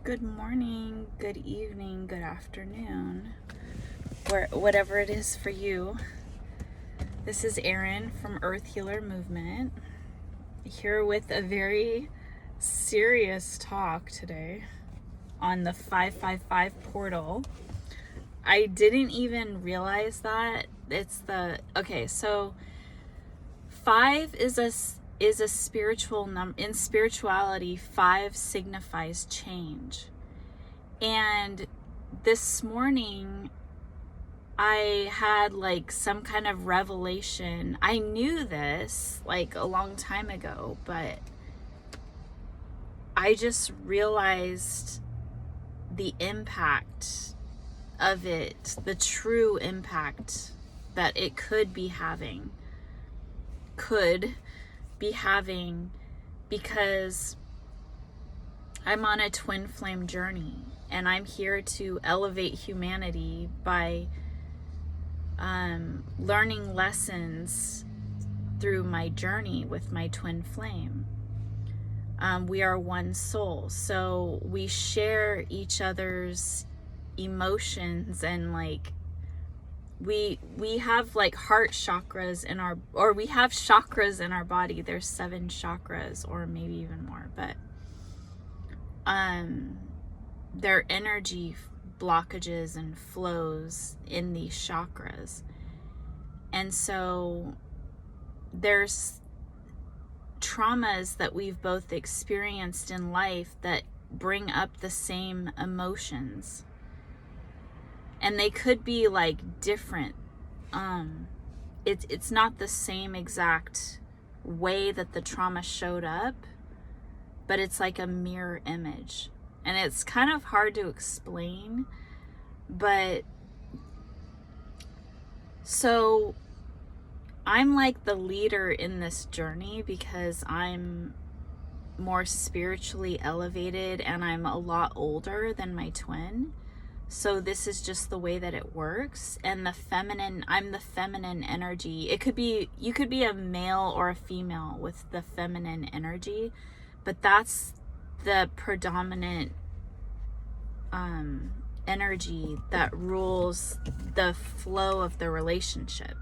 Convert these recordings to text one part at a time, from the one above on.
Good morning, good evening, good afternoon, whatever it is for you. This is Erin from Earth Healer Movement, here with a very serious talk today on the 555 portal. I didn't even realize that so 5 is a spiritual number. In spirituality, 5 signifies change. And this morning I had some kind of revelation. I knew this a long time ago, but I just realized the impact of it, the true impact that it could be having, because I'm on a twin flame journey, and I'm here to elevate humanity by learning lessons through my journey with my twin flame. We are one soul, so we share each other's emotions, and we have heart chakras we have chakras in our body. There's 7 chakras, or maybe even more, but there are energy blockages and flows in these chakras. And so there's traumas that we've both experienced in life that bring up the same emotions. And they could be different. It's not the same exact way that the trauma showed up, but it's like a mirror image. And it's kind of hard to explain, but so I'm the leader in this journey because I'm more spiritually elevated and I'm a lot older than my twin. So this is just the way that it works. And I'm the feminine energy. You could be a male or a female with the feminine energy, but that's the predominant energy that rules the flow of the relationship.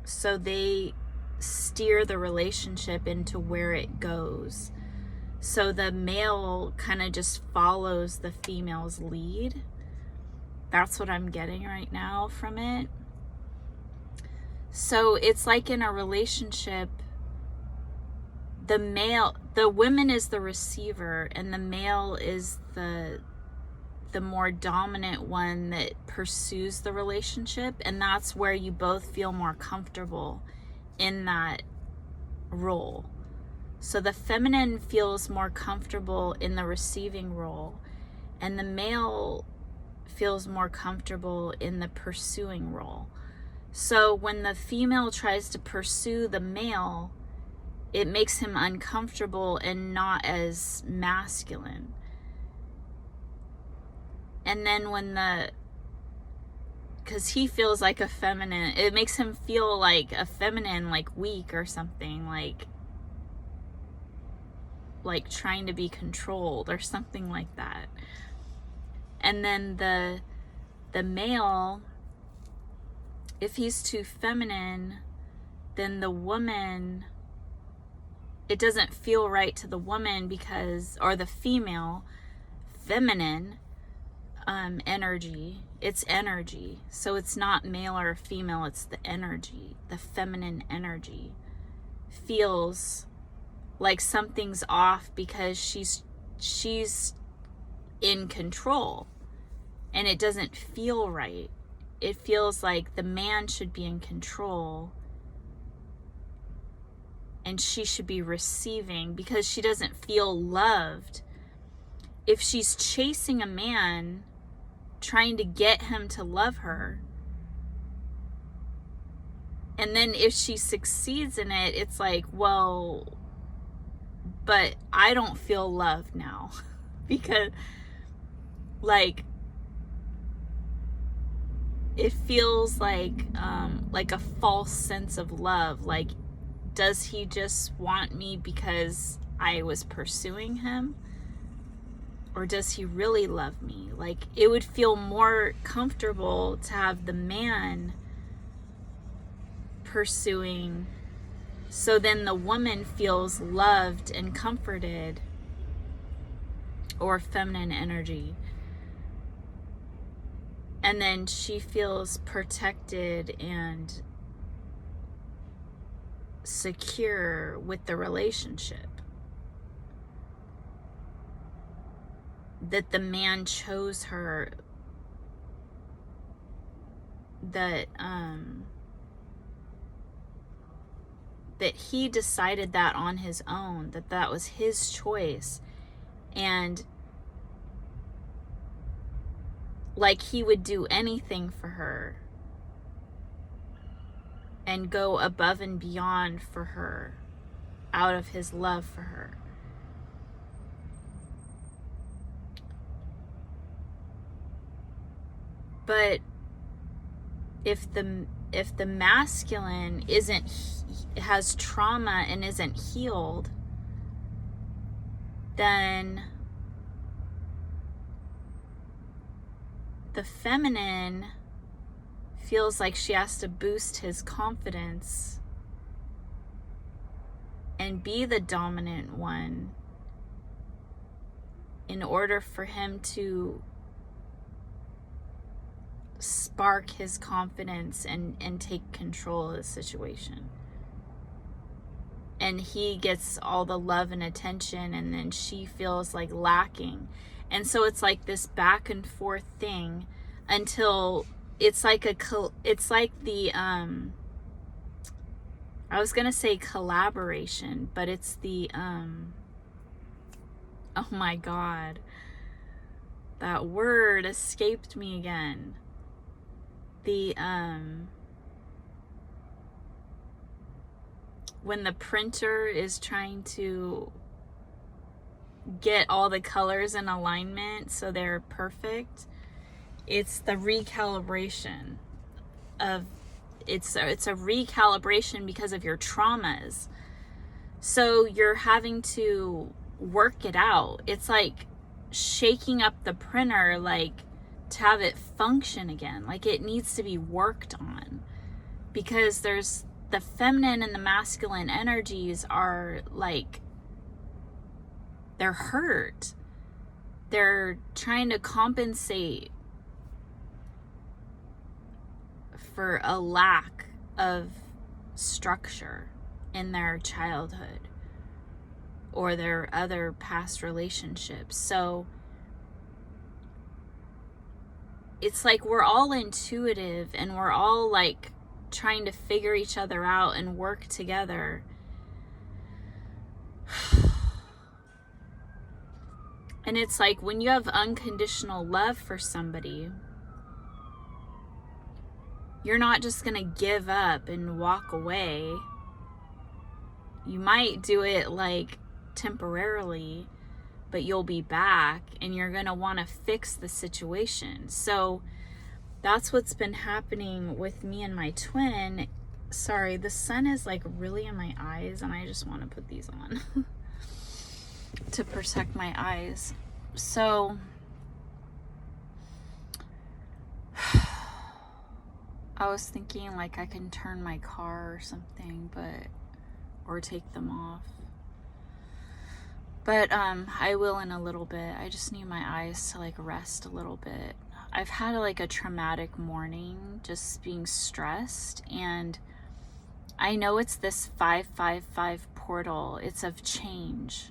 So they steer the relationship into where it goes. So the male kind of just follows the female's lead. That's what I'm getting right now from it. So it's like in a relationship, the woman is the receiver, and the male is the more dominant one that pursues the relationship, and that's where you both feel more comfortable in that role. So the feminine feels more comfortable in the receiving role, and the male feels more comfortable in the pursuing role. So when the female tries to pursue the male, it makes him uncomfortable and not as masculine. And then because he feels like a feminine, it makes him feel like a feminine, weak or something, like trying to be controlled or something like that. And then the male, if he's too feminine, then the woman, it doesn't feel right to the woman or the feminine energy. It's energy. So it's not male or female, it's the energy. The feminine energy feels like something's off because she's in control, and it doesn't feel right. It feels like the man should be in control and she should be receiving because she doesn't feel loved. If she's chasing a man, trying to get him to love her, and then if she succeeds in it, it's well, but I don't feel loved now because it feels like a false sense of love. Does he just want me because I was pursuing him? Or does he really love me? Like, it would feel more comfortable to have the man pursuing, so then the woman feels loved and comforted, or feminine energy. And then she feels protected and secure with the relationship. That the man chose her, that he decided that on his own, that was his choice, and like he would do anything for her and go above and beyond for her out of his love for her. But if the masculine has trauma and isn't healed, then the feminine feels like she has to boost his confidence and be the dominant one in order for him to spark his confidence and take control of the situation. And he gets all the love and attention, and then she feels like lacking. And so it's like this back and forth thing until it's like the I was gonna say collaboration, but it's the oh my god, that word escaped me again. The when the printer is trying to get all the colors in alignment so they're perfect, it's the recalibration of it's a recalibration because of your traumas. So you're having to work it out. It's like shaking up the printer, like to have it function again. Like it needs to be worked on, because there's the feminine and the masculine energies are like, they're hurt. They're trying to compensate for a lack of structure in their childhood or their other past relationships. So it's like we're all intuitive and we're all like trying to figure each other out and work together. And it's like when you have unconditional love for somebody, you're not just going to give up and walk away. You might do it like temporarily, but you'll be back and you're going to want to fix the situation. So that's what's been happening with me and my twin. Sorry, the sun is like really in my eyes and I just want to put these on to protect my eyes. So I was thinking like I can turn my car or something, or take them off. But I will in a little bit. I just need my eyes to like rest a little bit. I've had like a traumatic morning, just being stressed, and I know it's this 555 portal. It's of change.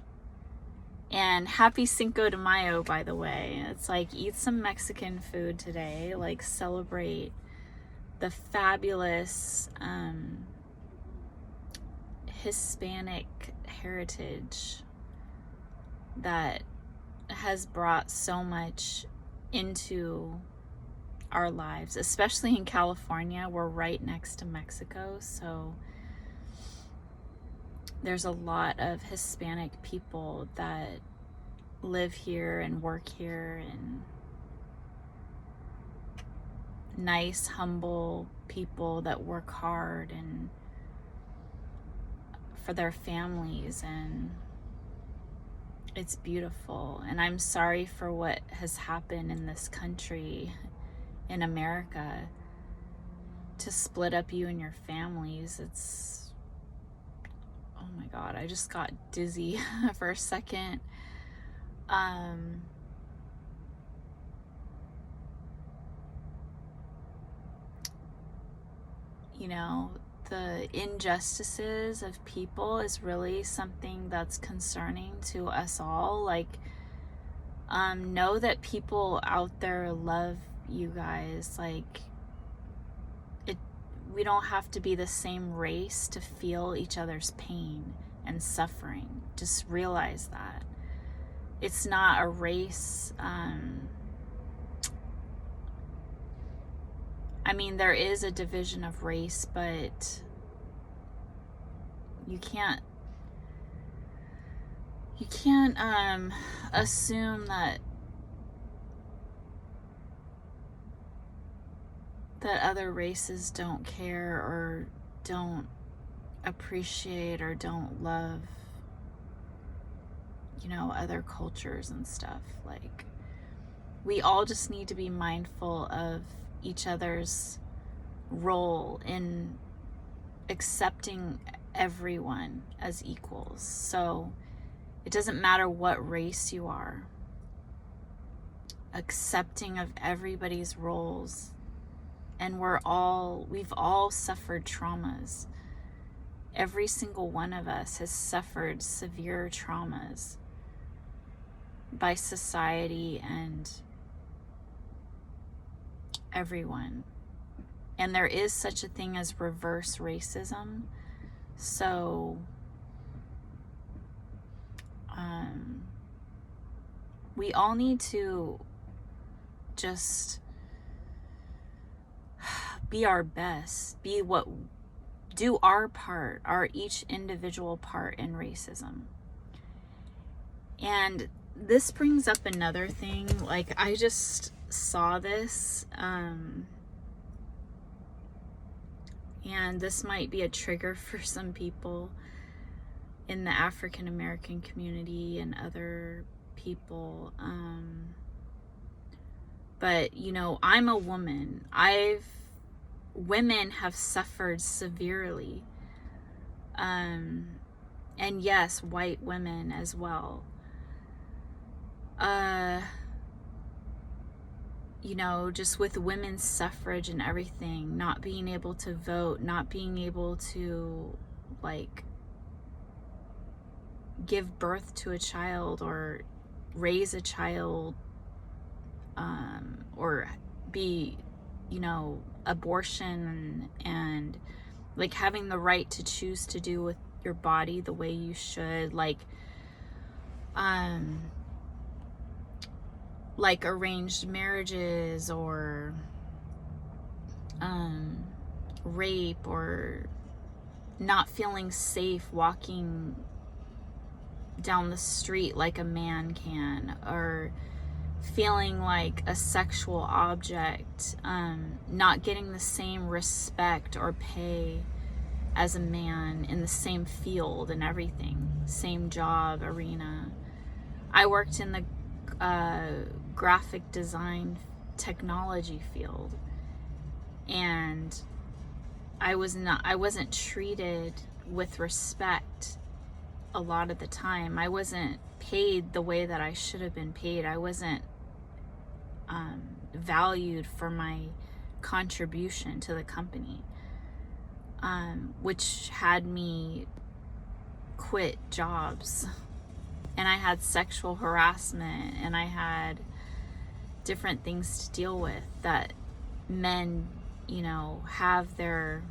And happy Cinco de Mayo, by the way. It's like, eat some Mexican food today, like celebrate the fabulous Hispanic heritage that has brought so much into our lives, especially in California. We're right next to Mexico, so there's a lot of Hispanic people that live here and work here, and nice, humble people that work hard and for their families. And It's beautiful. And I'm sorry for what has happened in this country, in America, to split up you and your families. It's, oh my God, I just got dizzy for a second. You know, the injustices of people is really something that's concerning to us all. Like, know that people out there love you guys. Like, we don't have to be the same race to feel each other's pain and suffering. Just realize that. It's not a race. I mean, there is a division of race, but you can't assume that other races don't care or don't appreciate or don't love, you know, other cultures and stuff. Like, we all just need to be mindful of each other's role in accepting everyone as equals. So it doesn't matter what race you are, accepting of everybody's roles. And we've all suffered traumas. Every single one of us has suffered severe traumas by society and everyone. And there is such a thing as reverse racism. So we all need to just be our best, do our part, our each individual part in racism. And this brings up another thing. Like, I just saw this, and this might be a trigger for some people in the African American community and other people. But, you know, I'm a woman. Women have suffered severely. And yes, white women as well. You know, just with women's suffrage and everything, not being able to vote, not being able to, like, give birth to a child or raise a child, or be, you know, abortion and like having the right to choose to do with your body the way you should, like arranged marriages or rape, or not feeling safe walking down the street like a man can, or feeling like a sexual object, not getting the same respect or pay as a man in the same field and everything, same job arena. I worked in the graphic design technology field, and I wasn't treated with respect a lot of the time. I wasn't paid the way that I should have been paid. I wasn't valued for my contribution to the company, which had me quit jobs. And I had sexual harassment, and I had different things to deal with that men, you know, have their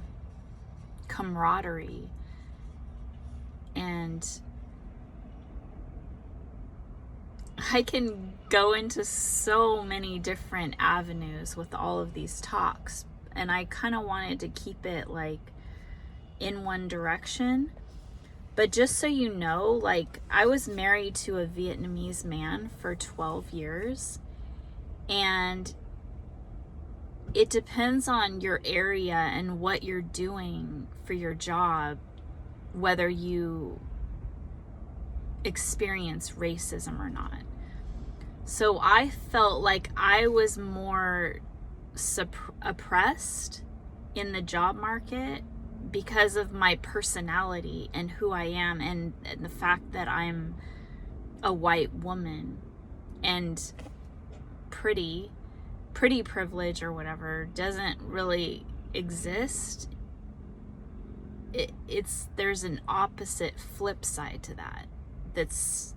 camaraderie. And I can go into so many different avenues with all of these talks, and I kind of wanted to keep it like in one direction. But just so you know, like, I was married to a Vietnamese man for 12 years, and it depends on your area and what you're doing for your job, whether you experience racism or not. So I felt like I was more oppressed in the job market because of my personality and who I am, and the fact that I'm a white woman and pretty privilege or whatever doesn't really exist. There's an opposite flip side to that that's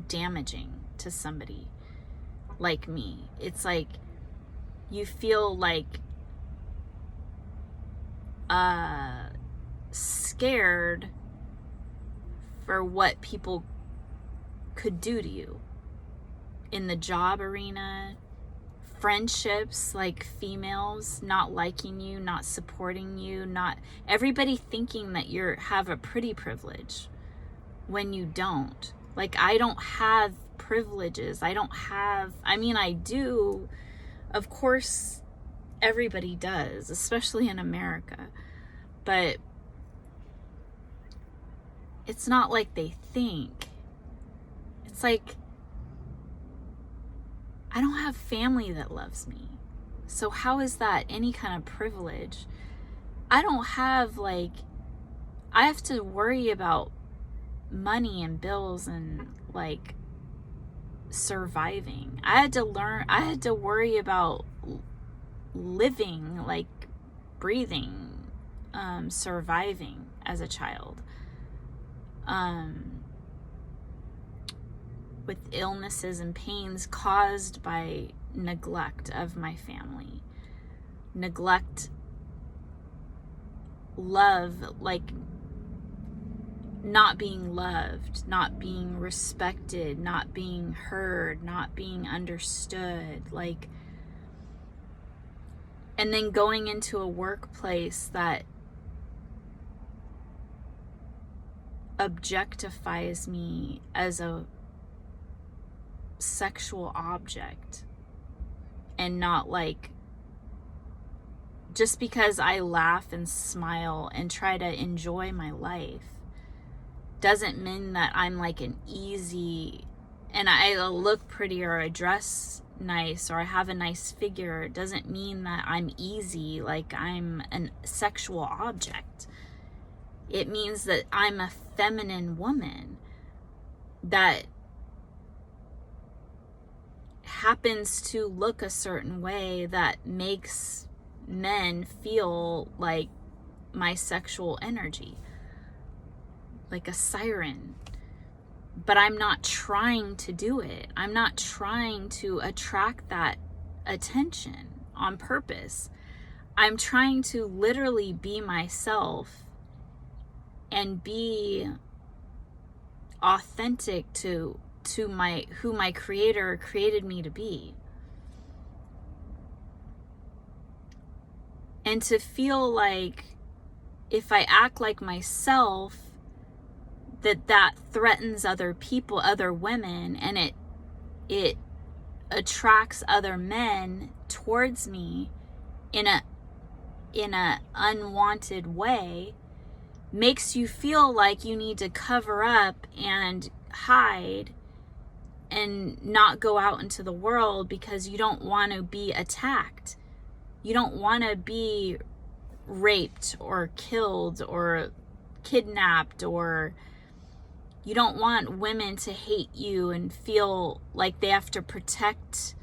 damaging to somebody like me. It's like you feel like scared for what people could do to you in the job arena, friendships, like females not liking you, not supporting you, not everybody thinking that you have a pretty privilege when you don't. Like, I don't have privileges. I do. Of course, everybody does, especially in America. But it's not like they think. It's like, I don't have family that loves me. So how is that any kind of privilege? I don't have, I have to worry about money and bills and surviving. I had to worry about living, breathing, surviving as a child. With illnesses and pains caused by neglect of my family. Neglect, love, not being loved, not being respected, not being heard, not being understood, and then going into a workplace that objectifies me as a sexual object, and not just because I laugh and smile and try to enjoy my life doesn't mean that I'm an easy, and I look pretty or I dress nice or I have a nice figure. It doesn't mean that I'm easy, like I'm a sexual object. It means that I'm a feminine woman that happens to look a certain way that makes men feel like my sexual energy, like a siren. But I'm not trying to do it. I'm not trying to attract that attention on purpose. I'm trying to literally be myself and be authentic to who my creator created me to be. And to feel like if I act like myself, that threatens other people, other women, and it attracts other men towards me in a unwanted way, makes you feel like you need to cover up and hide and not go out into the world because you don't want to be attacked. You don't want to be raped or killed or kidnapped, or you don't want women to hate you and feel like they have to protect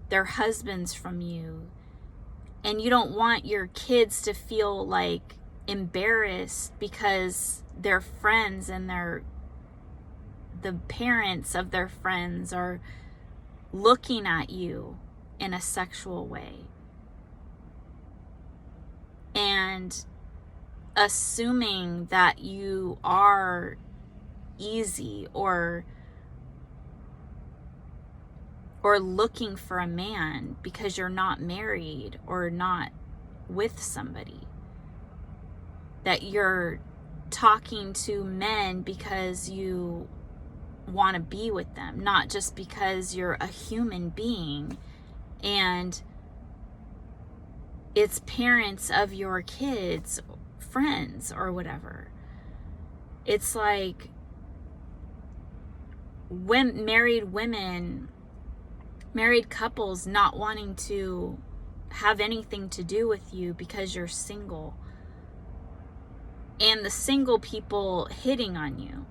their husbands from you. And you don't want your kids to feel embarrassed because their friends and the parents of their friends are looking at you in a sexual way and assuming that you are easy or looking for a man because you're not married or not with somebody, that you're talking to men because you want to be with them, not just because you're a human being and it's parents of your kids, friends or whatever. It's like married women, married couples not wanting to have anything to do with you because you're single, and the single people hitting on you.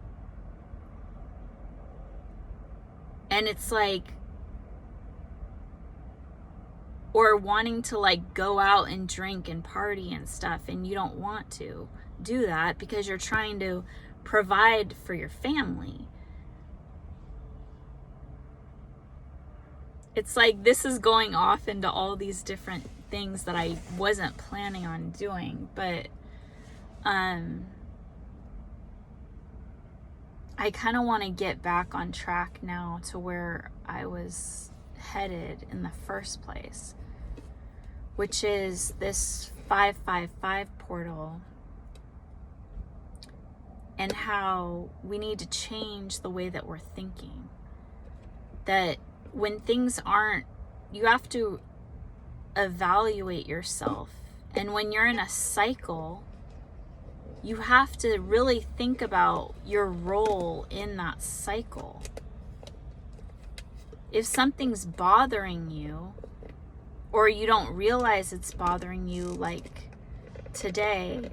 And it's like, or wanting to like go out and drink and party and stuff, and you don't want to do that because you're trying to provide for your family. It's like this is going off into all these different things that I wasn't planning on doing, but I kind of want to get back on track now to where I was headed in the first place, which is this 555 portal, and how we need to change the way that we're thinking. That when things aren't, you have to evaluate yourself. And when you're in a cycle, you have to really think about your role in that cycle. If something's bothering you, or you don't realize it's bothering you, like today,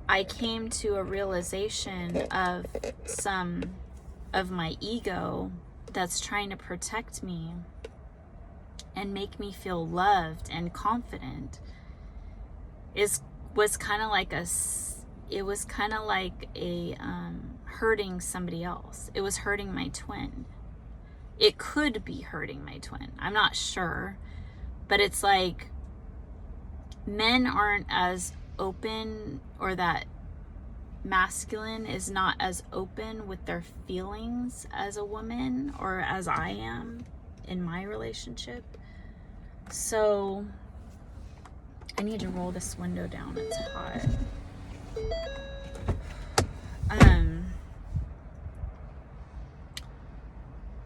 I came to a realization of some of my ego that's trying to protect me and make me feel loved and confident was kind of like a hurting somebody else. It was hurting my twin. It could be hurting my twin. I'm not sure, but it's like men aren't as open, or that masculine is not as open with their feelings as a woman, or as I am in my relationship. So I need to roll this window down. It's hot.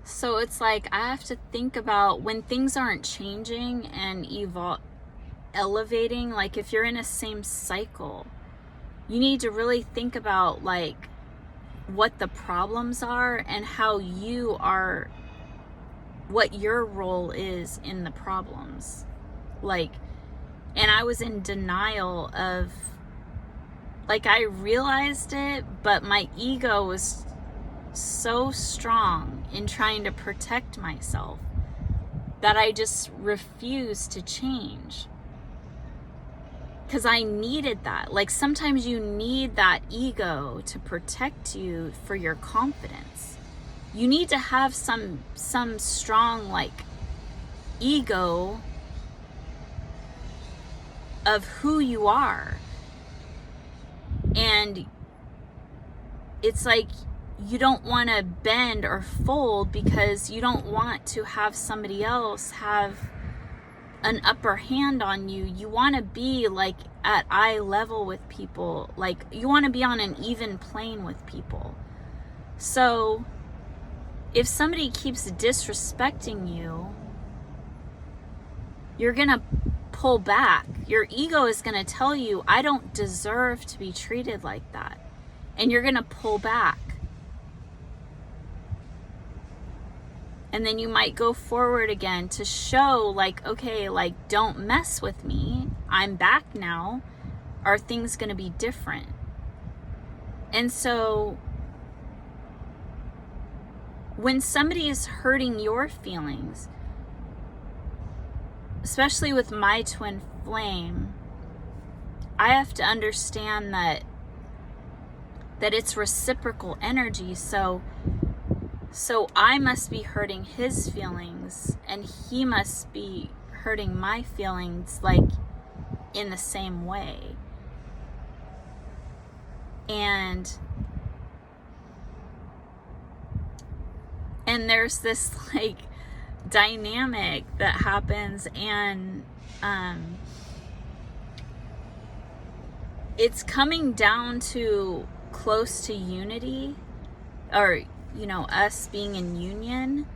So it's like I have to think about when things aren't changing and elevating. Like if you're in a same cycle, you need to really think about like what the problems are and how you are, what your role is in the problems. Like, and I was in denial of, like, I realized it, but my ego was so strong in trying to protect myself that I just refused to change. Because I needed that. Like sometimes you need that ego to protect you for your confidence. You need to have some strong like ego of who you are. And it's like you don't want to bend or fold because you don't want to have somebody else have an upper hand on you. You want to be like at eye level with people. Like you want to be on an even plane with people. So if somebody keeps disrespecting you, you're going to pull back. Your ego is going to tell you, I don't deserve to be treated like that. And you're going to pull back. And then you might go forward again to show like, okay, like don't mess with me. I'm back now. Are things going to be different? And so when somebody is hurting your feelings, especially with my twin flame, I have to understand that it's reciprocal energy. So I must be hurting his feelings and he must be hurting my feelings like in the same way. And there's this like dynamic that happens, and it's coming down to close to unity, or you know, us being in union,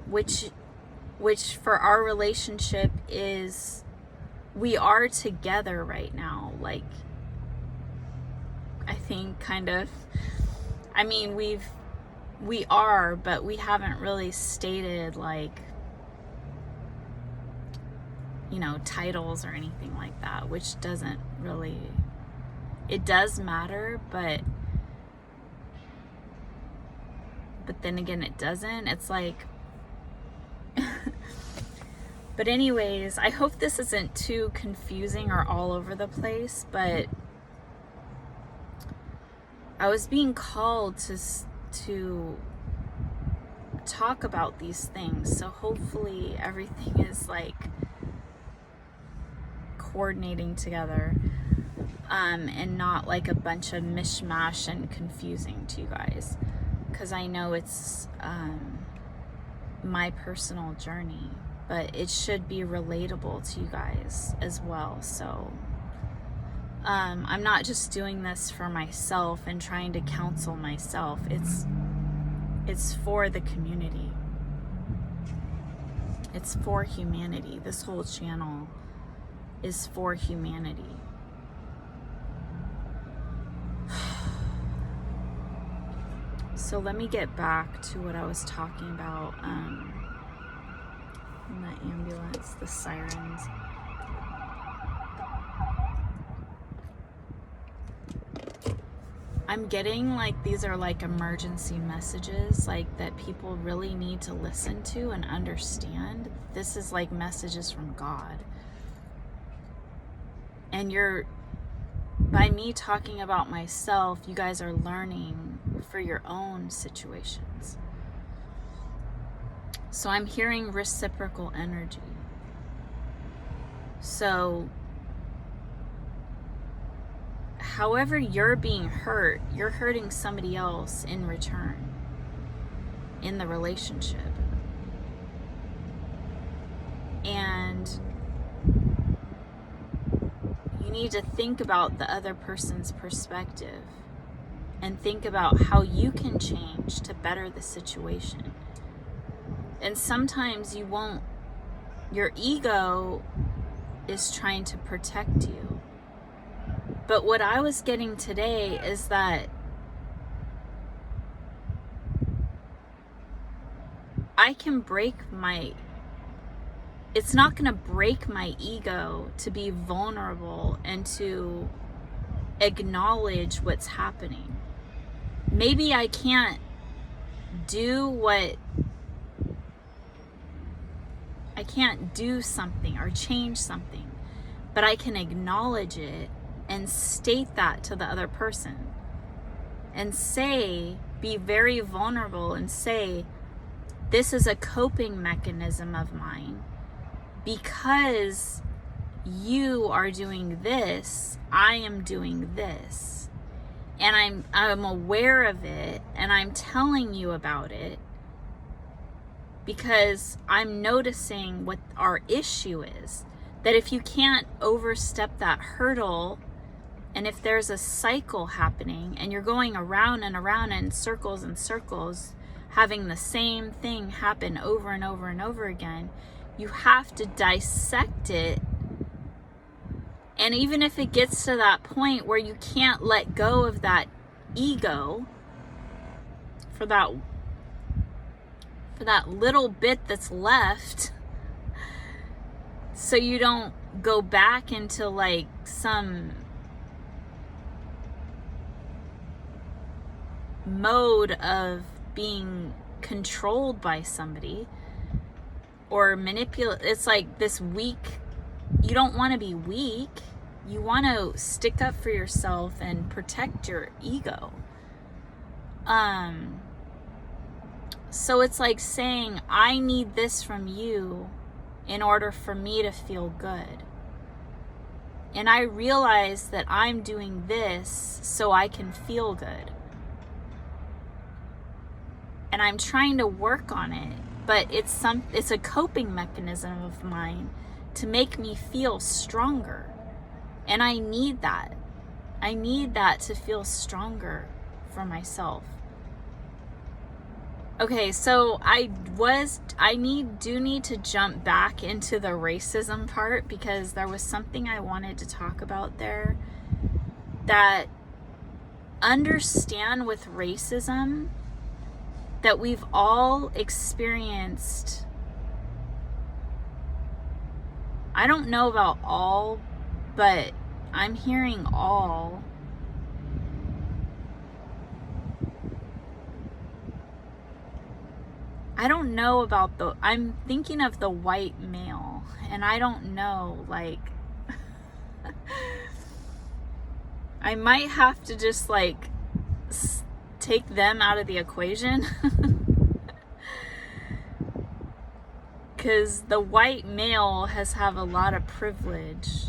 which for our relationship is we are together right now. Like I think kind of, I mean, we are, but we haven't really stated like, you know, titles or anything like that, which doesn't really, it does matter, but then again, it doesn't. It's like, but anyways, I hope this isn't too confusing or all over the place, but I was being called to talk about these things. So hopefully everything is like coordinating together, and not like a bunch of mishmash and confusing to you guys, because I know it's my personal journey, but it should be relatable to you guys as well. So I'm not just doing this for myself and trying to counsel myself. It's for the community. It's for humanity. This whole channel is for humanity. So let me get back to what I was talking about in the ambulance, the sirens. I'm getting like these are like emergency messages, like that people really need to listen to and understand. This is like messages from God. And by me talking about myself, you guys are learning for your own situations. So I'm hearing reciprocal energy. So however you're being hurt, you're hurting somebody else in return in the relationship. And you need to think about the other person's perspective and think about how you can change to better the situation. And sometimes you won't, your ego is trying to protect you. But what I was getting today is that I can it's not going to break my ego to be vulnerable and to acknowledge what's happening. Maybe I can't do something or change something, but I can acknowledge it and state that to the other person and be very vulnerable and say, this is a coping mechanism of mine. Because you are doing this, I am doing this. And I'm aware of it, and I'm telling you about it because I'm noticing what our issue is. That if you can't overstep that hurdle, and if there's a cycle happening and you're going around and around in circles and circles, having the same thing happen over and over and over again, you have to dissect it. And even if it gets to that point where you can't let go of that ego for that little bit that's left, so you don't go back into like some mode of being controlled by somebody or manipulate. It's like this weak, you don't want to be weak. You want to stick up for yourself and protect your ego. So it's like saying, I need this from you in order for me to feel good. And I realize that I'm doing this so I can feel good. And I'm trying to work on it, but it's a coping mechanism of mine to make me feel stronger. And I need that. I need that to feel stronger for myself. Okay, so I do need to jump back into the racism part, because there was something I wanted to talk about there that understand with racism that we've all experienced. I don't know about all, but I'm hearing all. I don't know about I'm thinking of the white male, and I don't know, like, I might have to just, like, take them out of the equation. Because the white male has a lot of privilege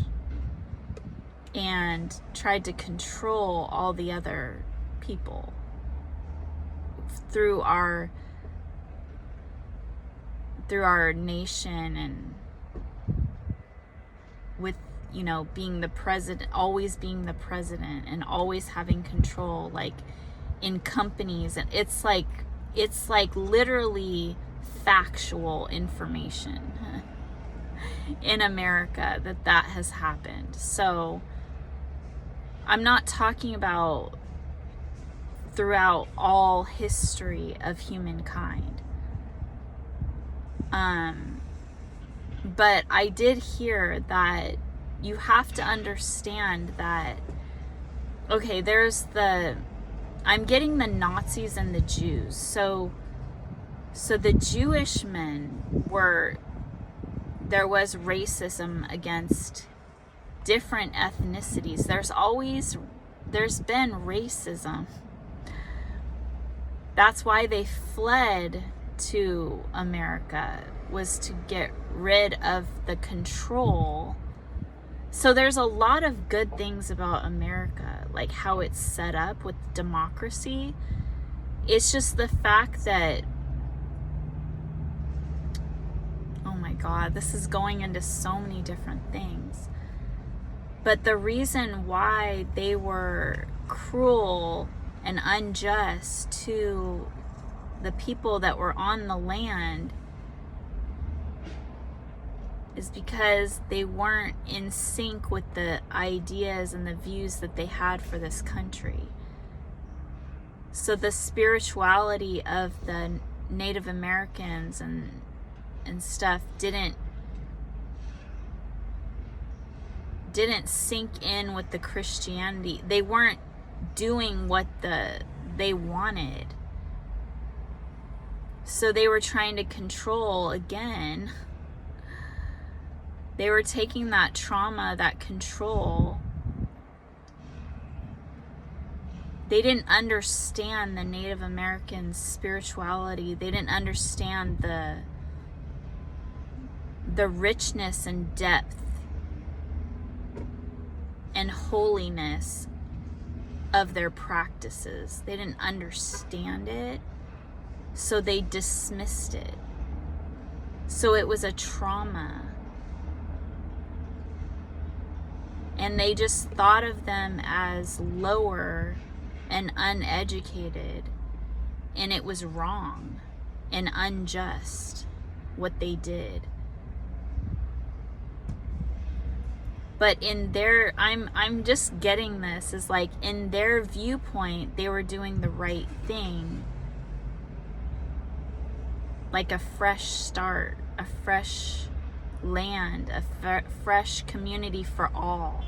and tried to control all the other people through our nation, and with, you know, being the president, always being the president, and always having control, like in companies. And it's like literally factual information in America that has happened. So I'm not talking about throughout all history of humankind. But I did hear that you have to understand that, okay, I'm getting the Nazis and the Jews. So the Jewish men there was racism against different ethnicities. There's been racism. That's why they fled to America, was to get rid of the control. So there's a lot of good things about America, like how it's set up with democracy. It's just the fact that, oh my God, this is going into so many different things. But the reason why they were cruel and unjust to the people that were on the land is because they weren't in sync with the ideas and the views that they had for this country. So the spirituality of the Native Americans and stuff didn't sink in with the Christianity. They weren't doing what they wanted. So they were trying to control again. They were taking that trauma, that control. They didn't understand the Native American spirituality. They didn't understand the richness and depth and holiness of their practices. They didn't understand it, so they dismissed it. So it was a trauma. And they just thought of them as lower and uneducated, and it was wrong and unjust what they did. But in their, I'm just getting this, is like, in their viewpoint, they were doing the right thing. Like a fresh start, a fresh land, a fresh community for all,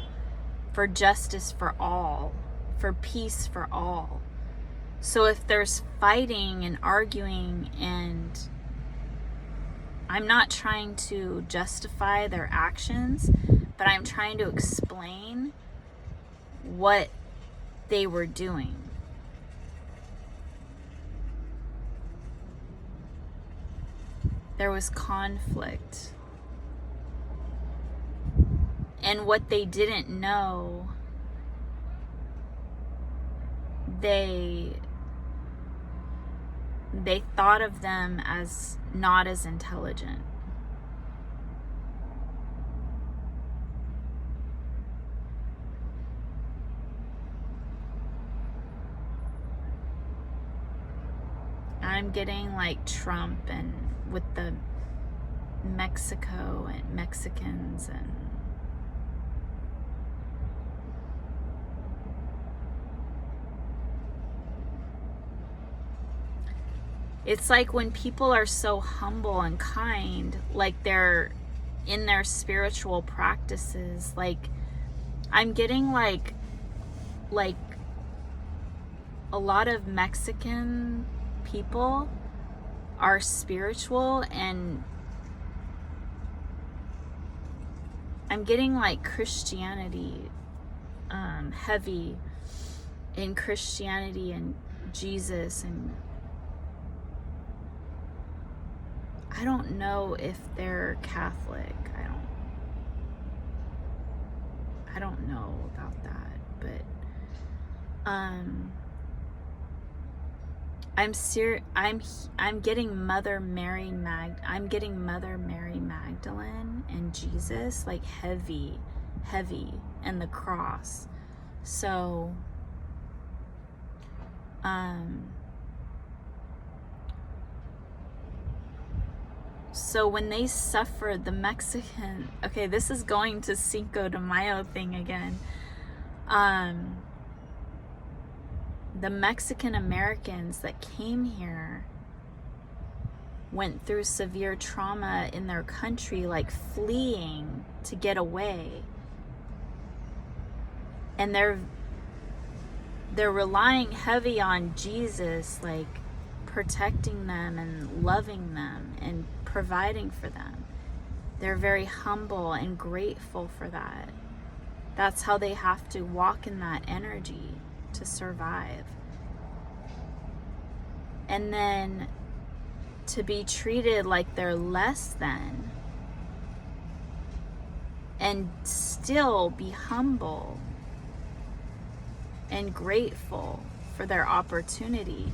for justice for all, for peace for all. So if there's fighting and arguing, and I'm not trying to justify their actions, but I'm trying to explain what they were doing. There was conflict. And what they didn't know, they thought of them as not as intelligent. I'm getting like Trump and with the Mexico and Mexicans, and It's like when people are so humble and kind, like they're in their spiritual practices, like I'm getting like a lot of Mexican people are spiritual, and I'm getting like Christianity, heavy in Christianity and Jesus, and I don't know if they're Catholic. I don't know about that, but I'm getting Mother Mary Magdalene and Jesus, like heavy, and the cross. So so when they suffered, the Mexican, okay, this is going to Cinco de Mayo thing again. The Mexican Americans that came here went through severe trauma in their country, like fleeing to get away. And they're relying heavy on Jesus, like protecting them and loving them and providing for them. They're very humble and grateful for that. That's how they have to walk in that energy to survive. And then to be treated like they're less than and still be humble and grateful for their opportunity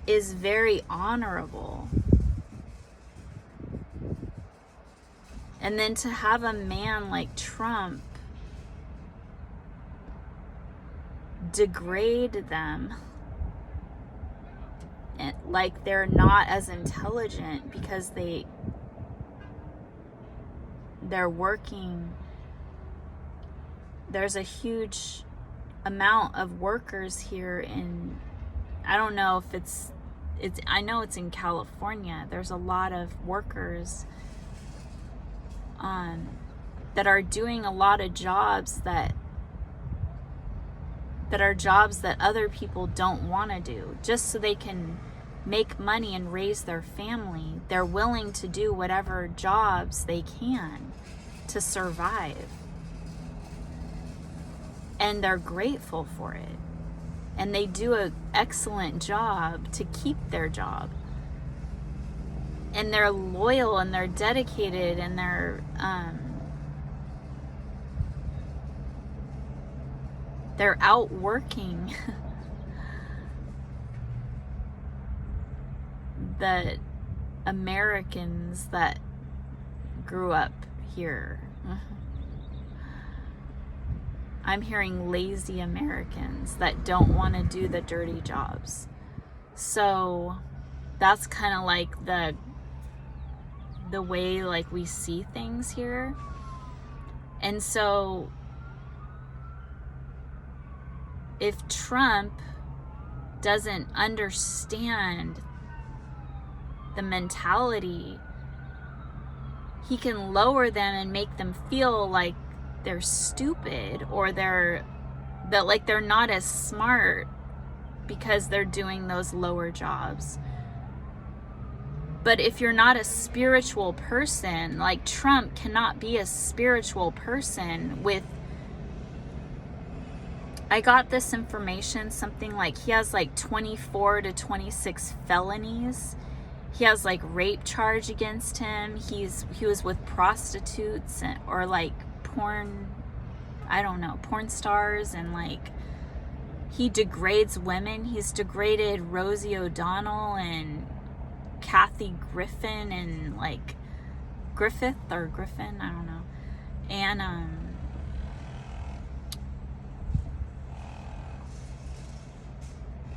is very honorable. And then to have a man like Trump degrade them, and like they're not as intelligent because they're working. There's a huge amount of workers here in, I don't know if it's I know it's in California. There's a lot of workers that are doing a lot of jobs that are jobs that other people don't want to do, just so they can make money and raise their family. They're willing to do whatever jobs they can to survive. And they're grateful for it. And they do an excellent job to keep their job. And they're loyal and they're dedicated and they're out working the Americans that grew up here. I'm hearing lazy Americans that don't want to do the dirty jobs. So that's kind of like the way like we see things here. And so if Trump doesn't understand the mentality, he can lower them and make them feel like they're stupid, or that they're not as smart because they're doing those lower jobs. But if you're not a spiritual person, like Trump cannot be a spiritual person with, I got this information, something like he has like 24 to 26 felonies. He has like rape charge against him. He was with prostitutes or like porn stars, and like he degrades women. He's degraded Rosie O'Donnell and Kathy Griffin and like Griffin, I don't know. And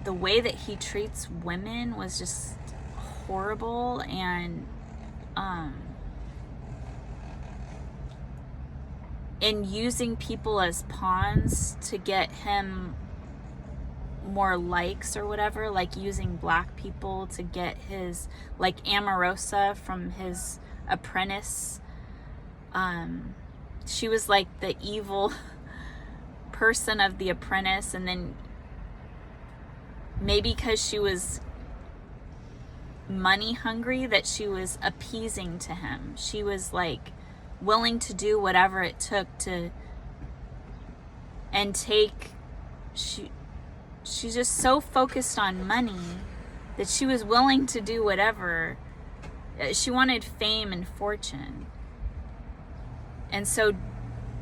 the way that he treats women was just horrible, and using people as pawns to get him more likes or whatever, like using black people to get his, like Omarosa from his Apprentice. She was like the evil person of the Apprentice, and then maybe because she was money hungry, that she was appeasing to him. She was like willing to do whatever it took to, and take, she's just so focused on money that she was willing to do whatever. She wanted fame and fortune. And so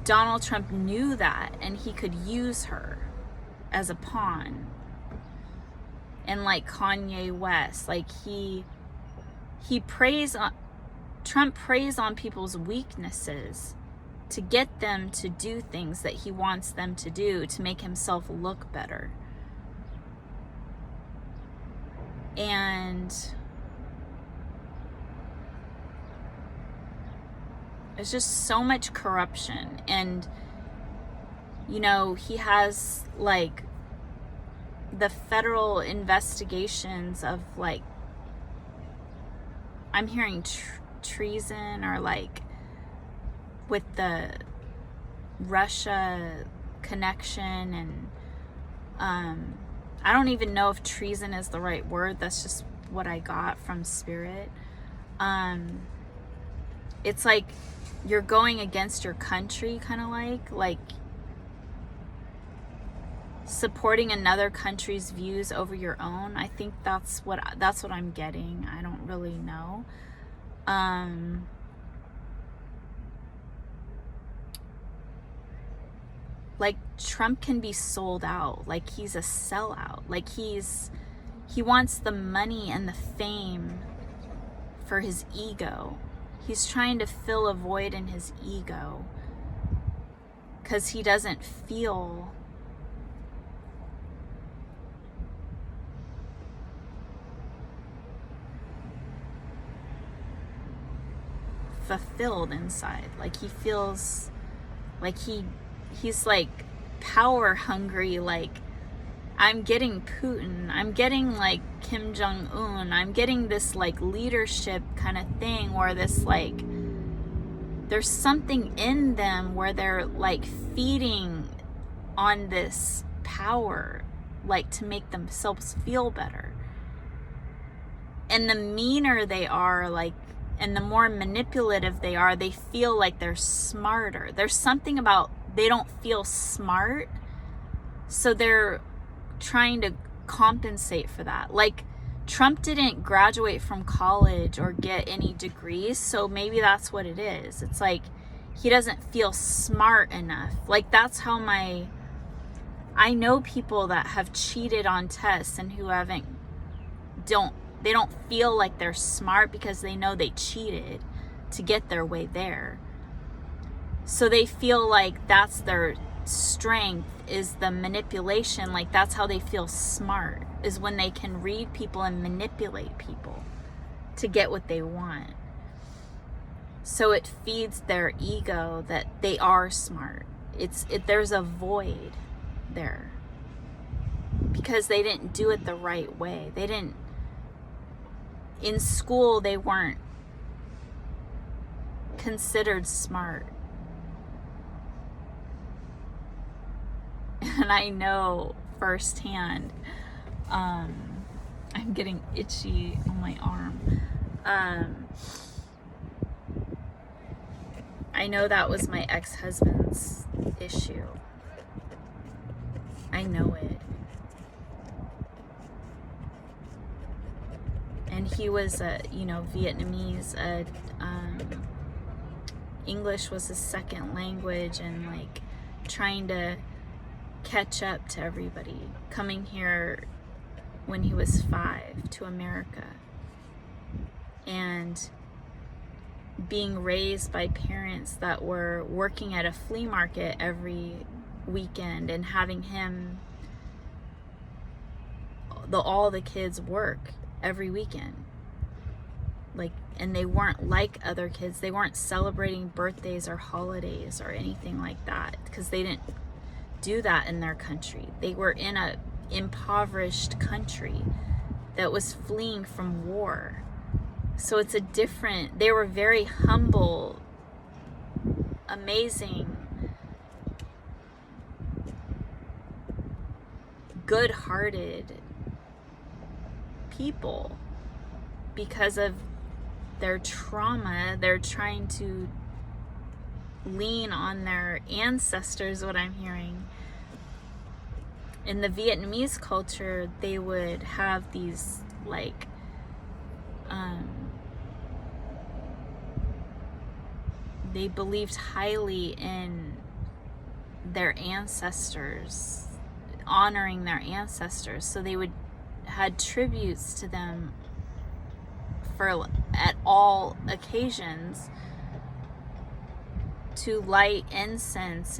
Donald Trump knew that, and he could use her as a pawn. And like Kanye West, like he preys on, Trump preys on people's weaknesses to get them to do things that he wants them to do to make himself look better. And there's just so much corruption. And, you know, he has like the federal investigations of like, I'm hearing treason, or like with the Russia connection. And I don't even know if treason is the right word. That's just what I got from Spirit. It's like you're going against your country, kind of like supporting another country's views over your own. I think that's what I'm getting. I don't really know. Like Trump can be sold out. Like he's a sellout. Like he wants the money and the fame for his ego. He's trying to fill a void in his ego because he doesn't feel fulfilled inside. Like he feels like he's like power hungry. Like, I'm getting Putin, I'm getting like Kim Jong-un, I'm getting this like leadership kind of thing, where this like, there's something in them where they're like feeding on this power, like to make themselves feel better. And the meaner they are, like, and the more manipulative they are, they feel like they're smarter. There's something about, they don't feel smart, so they're trying to compensate for that. Like, Trump didn't graduate from college or get any degrees, so maybe that's what it is. It's like he doesn't feel smart enough. Like, that's how I know people that have cheated on tests and who they don't feel like they're smart because they know they cheated to get their way there. So they feel like that's their strength, is the manipulation. Like, that's how they feel smart, is when they can read people and manipulate people to get what they want. So it feeds their ego that they are smart. There's a void there because they didn't do it the right way. In school, they weren't considered smart. And I know firsthand, I'm getting itchy on my arm. I know that was my ex-husband's issue. I know it. And he was Vietnamese. English was his second language, and like trying to catch up to everybody. Coming here when he was 5 to America, and being raised by parents that were working at a flea market every weekend and having him, all the kids work every weekend. Like, and they weren't like other kids. They weren't celebrating birthdays or holidays or anything like that, because they didn't do that in their country. They were in a impoverished country that was fleeing from war. So it's they were very humble, amazing, good-hearted people. Because of their trauma, they're trying to lean on their ancestors, what I'm hearing. In the Vietnamese culture, they would have these like they believed highly in their ancestors, honoring their ancestors. So they would had tributes to them at all occasions, to light incense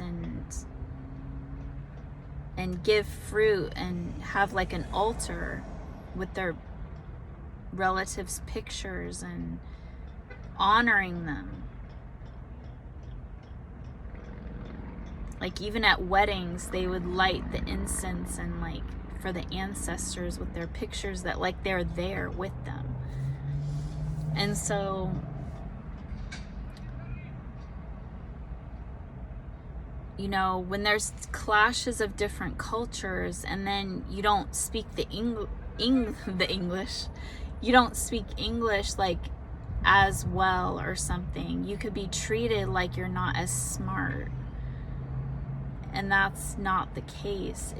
and give fruit and have like an altar with their relatives' pictures and honoring them. Like even at weddings, they would light the incense and like for the ancestors with their pictures, that like they're there with them. And so you know, when there's clashes of different cultures, and then you don't speak the English, you don't speak English like as well or something, you could be treated like you're not as smart. And that's not the case.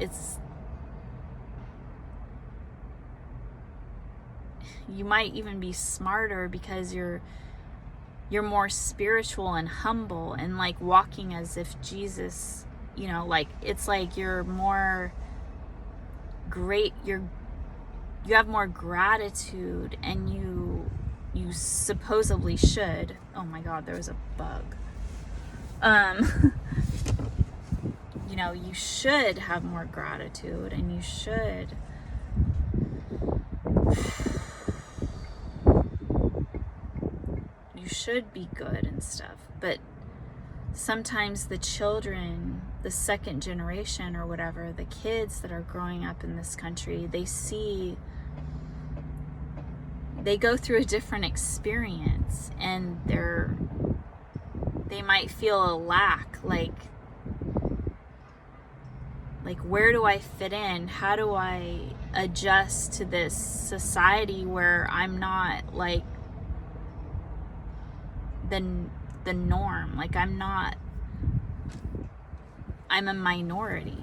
You might even be smarter because you're more spiritual and humble and like walking as if Jesus, you know, like it's like you're more great, you have more gratitude, and you supposedly should. Oh my God, there was a bug. You know, you should have more gratitude, and you should be good and stuff. But sometimes the children, the second generation or whatever, the kids that are growing up in this country, they go through a different experience, and they might feel a lack, like where do I fit in? How do I adjust to this society where I'm not like the norm? Like I'm a minority.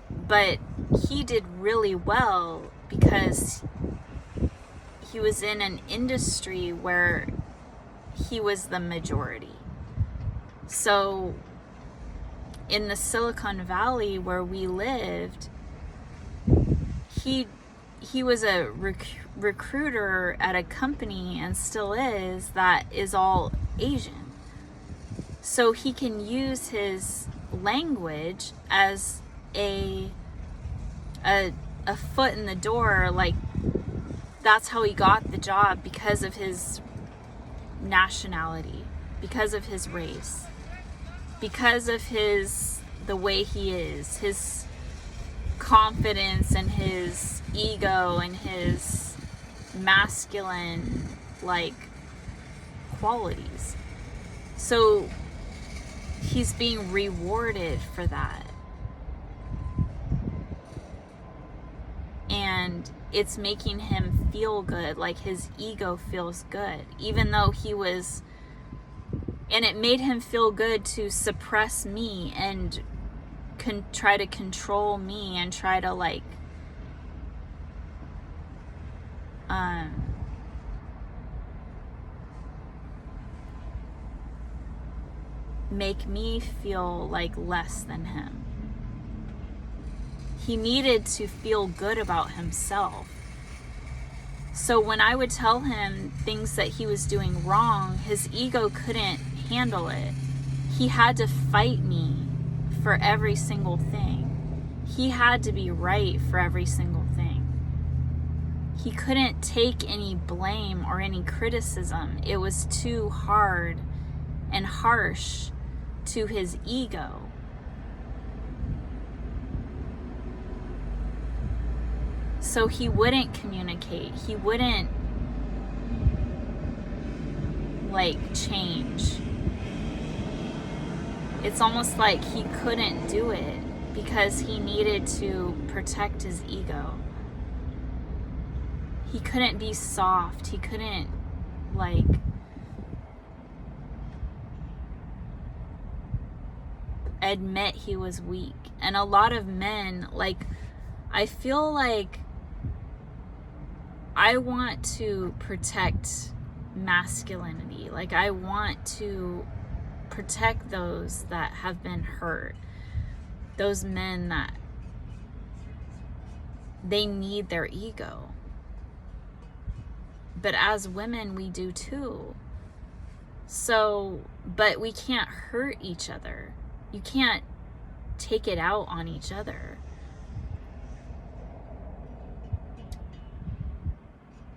But he did really well because he was in an industry where he was the majority. So in the Silicon Valley where we lived, he was a recruiter at a company, and still is, that is all Asian. So he can use his language as a foot in the door. Like that's how he got the job, because of his nationality, because of his race, because of the way he is, his confidence and his ego and his masculine like qualities. So he's being rewarded for that, and it's making him feel good, like his ego feels good, even though and it made him feel good to suppress me and try to control me and try to like make me feel like less than him. He needed to feel good about himself. So when I would tell him things that he was doing wrong, his ego couldn't handle it. He had to fight me for every single thing. He had to be right for every single thing. He couldn't take any blame or any criticism. It was too hard and harsh to his ego. So he wouldn't communicate. He wouldn't like change. It's almost like he couldn't do it because he needed to protect his ego. He couldn't be soft. He couldn't like admit he was weak. And a lot of men, like, I feel like I want to protect masculinity. Like, I want to protect those that have been hurt. Those men that they need their ego. But as women, we do too. So, but we can't hurt each other. You can't take it out on each other.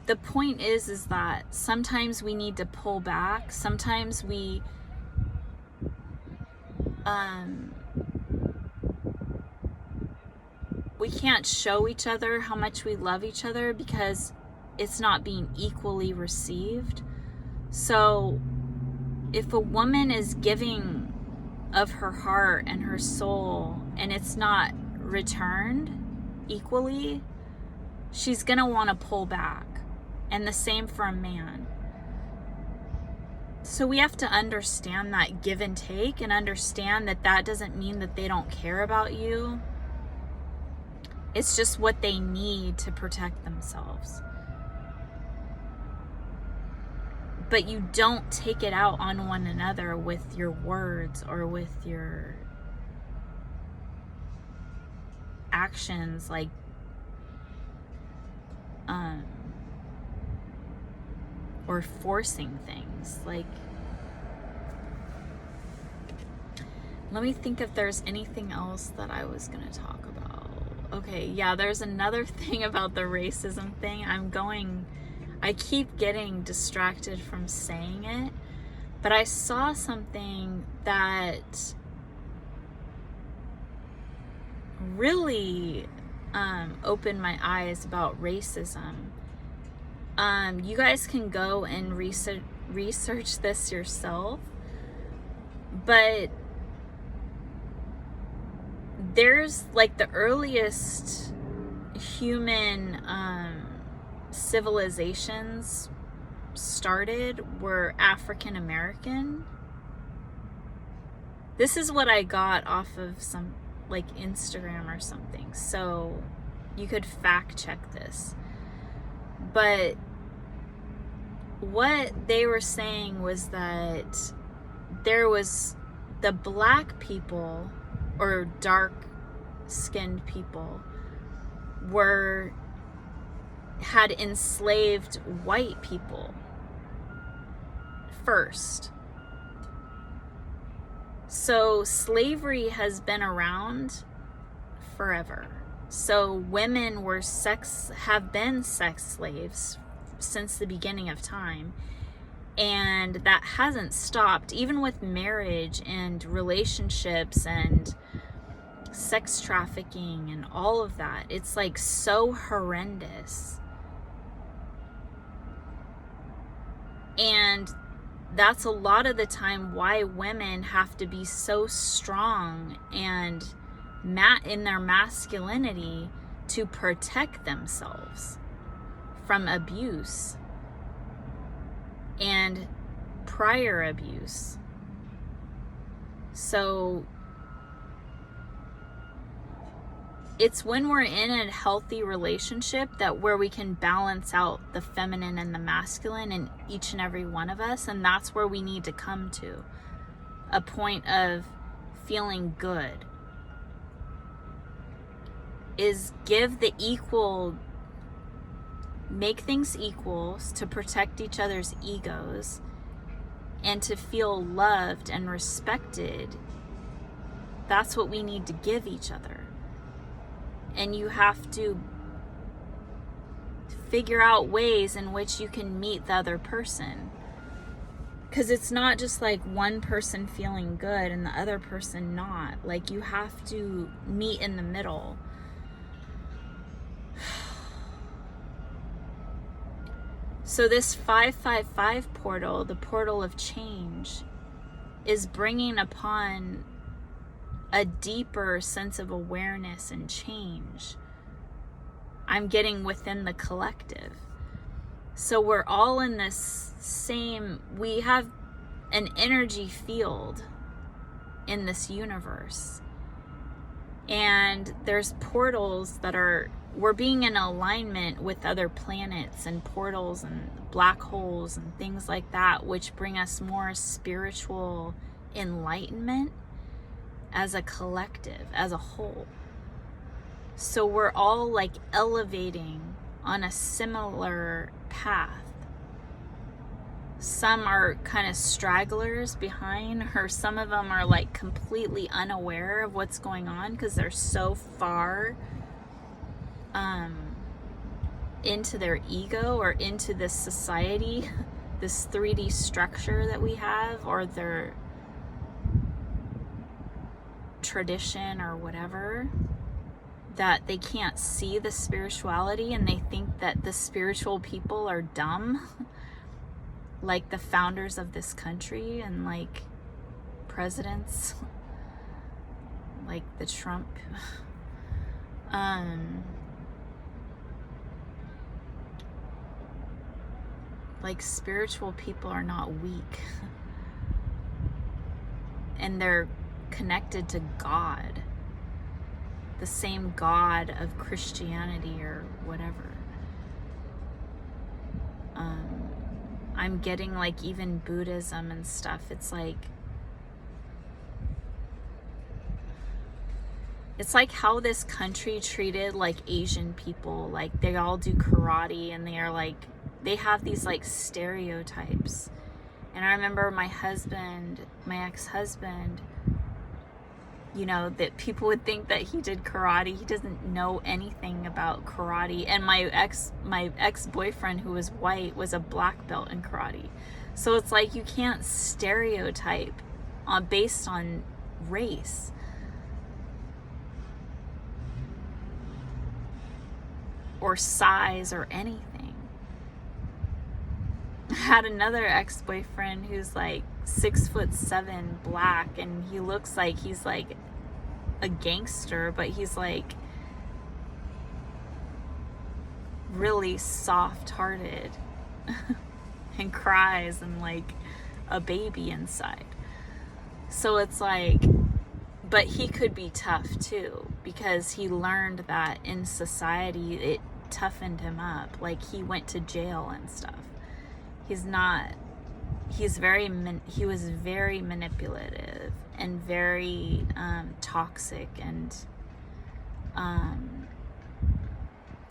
The point is that sometimes we need to pull back. Sometimes we can't show each other how much we love each other because it's not being equally received. So if a woman is giving of her heart and her soul and it's not returned equally, she's gonna want to pull back. And the same for a man. So we have to understand that give and take, and understand that that doesn't mean that they don't care about you. It's just what they need to protect themselves. But you don't take it out on one another with your words or with your actions, like or forcing things. Like, let me think if there's anything else that I was gonna talk about. Okay, yeah, there's another thing about the racism thing. I keep getting distracted from saying it, but I saw something that really opened my eyes about racism. You guys can go and research this yourself, but there's like the earliest human civilizations started were African American. This is what I got off of some like Instagram or something, so you could fact check this. But what they were saying was that there was the black people or dark skinned people had enslaved white people first. So slavery has been around forever. So women have been sex slaves since the beginning of time. And that hasn't stopped, even with marriage and relationships and sex trafficking and all of that. It's like so horrendous. And that's a lot of the time why women have to be so strong and in their masculinity to protect themselves from abuse and prior abuse. So it's when we're in a healthy relationship where we can balance out the feminine and the masculine in each and every one of us. And that's where we need to come to a point of feeling good, is make things equals to protect each other's egos and to feel loved and respected. That's what we need to give each other. And you have to figure out ways in which you can meet the other person. Because it's not just like one person feeling good and the other person not. Like, you have to meet in the middle. So this 555 portal, the portal of change, is bringing upon a deeper sense of awareness and change. I'm getting within the collective. So we're all in this same, we have an energy field in this universe. And there's portals that we're being in alignment with other planets and portals and black holes and things like that, which bring us more spiritual enlightenment as a collective, as a whole. So we're all like elevating on a similar path. Some are kind of stragglers behind, or some of them are like completely unaware of what's going on because they're so far into their ego or into this society, this 3D structure that we have, or their tradition or whatever, that they can't see the spirituality, and they think that the spiritual people are dumb, like the founders of this country and like presidents, like the Trump. Like spiritual people are not weak, and they're connected to God, the same God of Christianity or whatever. I'm getting like even Buddhism and stuff. It's like how this country treated like Asian people. Like they all do karate, and they are like, they have these like stereotypes. And I remember my ex-husband, you know, that people would think that he did karate. He doesn't know anything about karate. And my ex-boyfriend, who was white, was a black belt in karate. So it's like you can't stereotype based on race. Or size or anything. I had another ex-boyfriend who's like 6'7", black, and he looks like he's like a gangster, but he's like really soft-hearted and cries and like a baby inside. So it's like, but he could be tough too, because he learned that in society it toughened him up. Like he went to jail and stuff. He was very manipulative and very toxic, and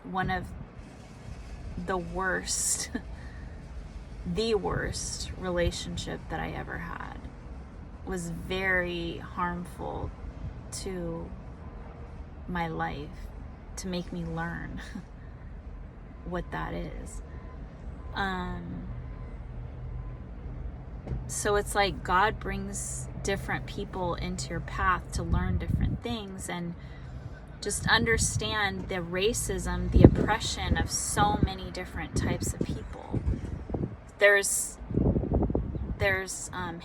one of the worst relationship that I ever had. Was very harmful to my life, to make me learn what that is. So it's like God brings different people into your path to learn different things, and just understand the racism, the oppression of so many different types of people. There's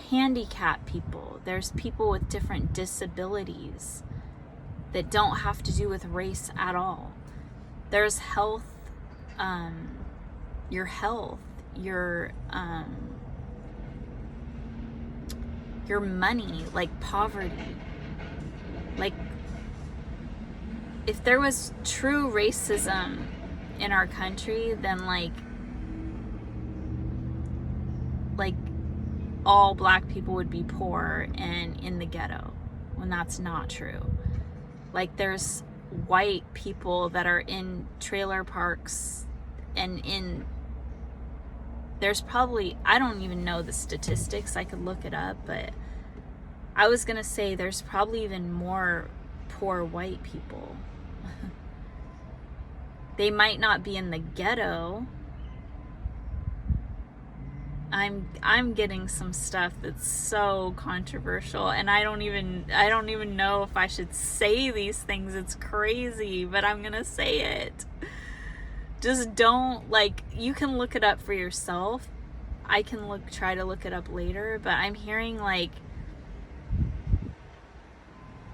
handicapped people. There's people with different disabilities that don't have to do with race at all. There's health, your health, your money, like poverty. Like, if there was true racism in our country, then like all black people would be poor and in the ghetto, when that's not true. Like there's white people that are in trailer parks, and there's probably, I don't even know the statistics, I could look it up, but I was gonna say there's probably even more poor white people. They might not be in the ghetto. I'm getting some stuff that's so controversial, and I don't even know if I should say these things. It's crazy, but I'm gonna say it. Just don't, like, you can look it up for yourself. I can try to look it up later, but I'm hearing like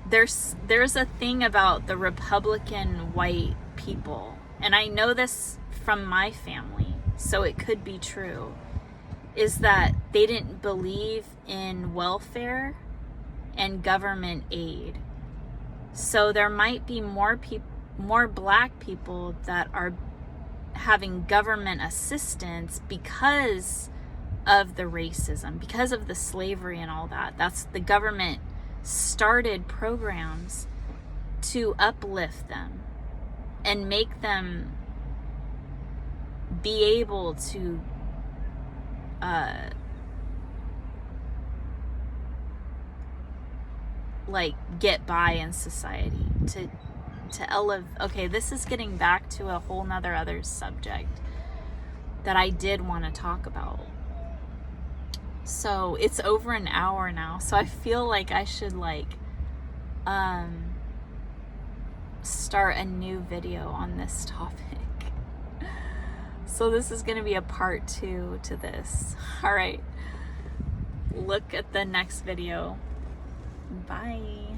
there's a thing about the Republican white people, and I know this from my family, so it could be true, is that they didn't believe in welfare and government aid. So there might be more black people that are having government assistance because of the racism, because of the slavery and all that. That's the government started programs to uplift them and make them be able to like get by in society, to elevate. Okay, this is getting back to a whole nother other subject that I did want to talk about. So it's over an hour now, so I feel like I should like start a new video on this topic. So this is going to be a part 2 to this. All right, look at the next video. Bye.